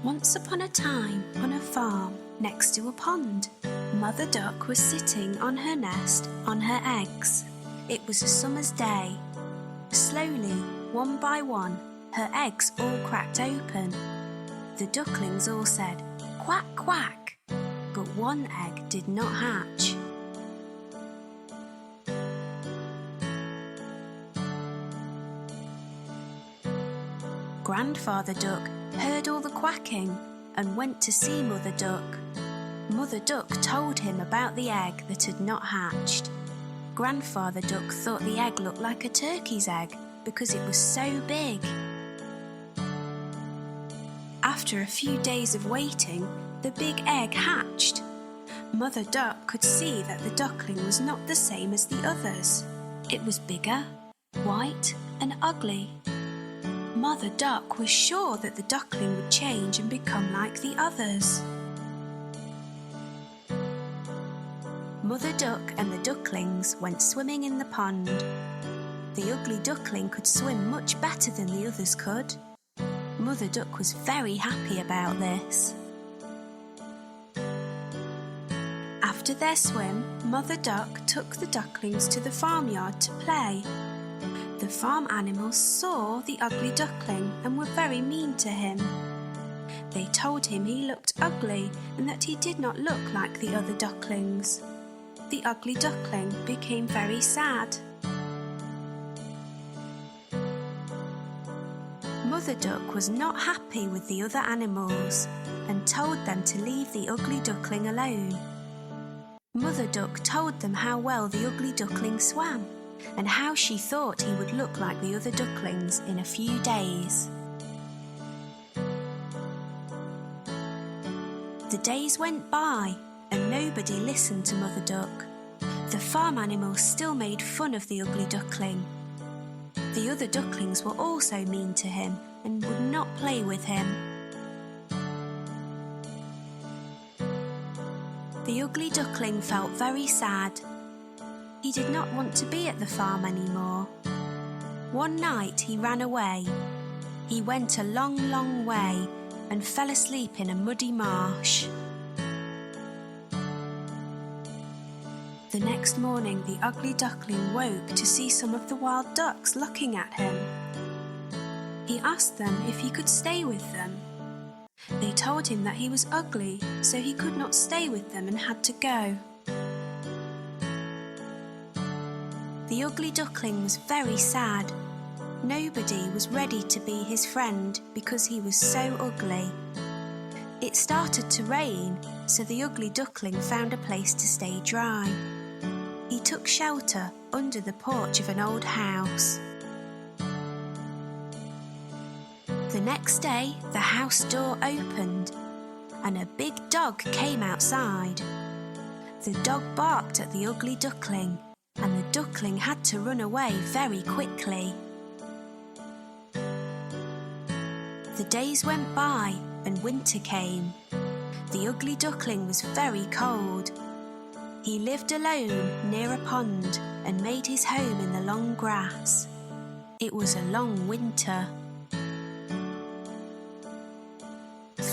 Once upon a time, on a farm next to a pond, Mother Duck was sitting on her nest on her eggs. It was a summer's day. Slowly, one by one, her eggs all cracked open. The ducklings all said, "Quack, quack," but one egg did not hatch. Grandfather Duck heard all the quacking and went to see Mother Duck. Mother Duck told him about the egg that had not hatched. Grandfather Duck thought the egg looked like a turkey's egg because it was so big. After a few days of waiting, the big egg hatched. Mother Duck could see that the duckling was not the same as the others. It was bigger, white, and ugly. Mother Duck was sure that the duckling would change and become like the others. Mother Duck and the ducklings went swimming in the pond. The ugly duckling could swim much better than the others could. Mother Duck was very happy about this. After their swim, Mother Duck took the ducklings to the farmyard to play. The farm animals saw the ugly duckling and were very mean to him. They told him he looked ugly and that he did not look like the other ducklings. The ugly duckling became very sad. Mother Duck was not happy with the other animals and told them to leave the ugly duckling alone. Mother Duck told them how well the ugly duckling swam and how she thought he would look like the other ducklings in a few days. The days went by and nobody listened to Mother Duck. The farm animals still made fun of the ugly duckling. The other ducklings were also mean to him and would not play with him. The ugly duckling felt very sad. He did not want to be at the farm anymore. One night he ran away. He went a long, long way and fell asleep in a muddy marsh. The next morning the ugly duckling woke to see some of the wild ducks looking at him. He asked them if he could stay with them. They told him that he was ugly, so he could not stay with them and had to go. The ugly duckling was very sad. Nobody was ready to be his friend because he was so ugly. It started to rain, so the ugly duckling found a place to stay dry. He took shelter under the porch of an old house. The next day, the house door opened and a big dog came outside. The dog barked at the ugly duckling and the duckling had to run away very quickly. The days went by and winter came. The ugly duckling was very cold. He lived alone near a pond and made his home in the long grass. It was a long winter.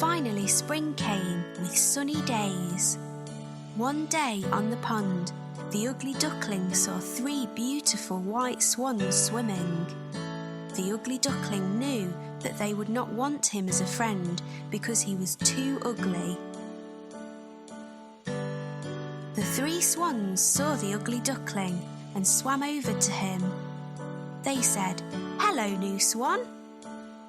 Finally spring came with sunny days. One day on the pond, the ugly duckling saw 3 beautiful white swans swimming. The ugly duckling knew that they would not want him as a friend because he was too ugly. The 3 swans saw the ugly duckling and swam over to him. They said, "Hello, new swan."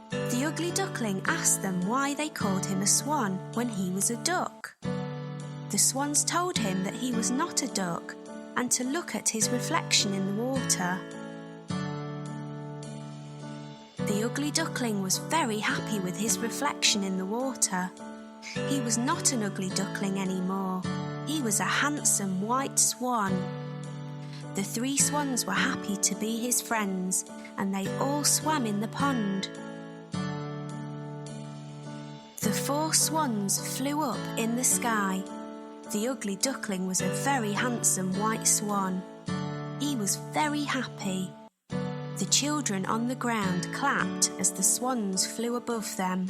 The ugly duckling asked them why they called him a swan when he was a duck. The swans told him that he was not a duck and to look at his reflection in the water. The ugly duckling was very happy with his reflection in the water. He was not an ugly duckling anymore. He was a handsome white swan. The 3 swans were happy to be his friends and they all swam in the pond. The 4 swans flew up in the sky. The ugly duckling was a very handsome white swan. He was very happy. The children on the ground clapped as the swans flew above them.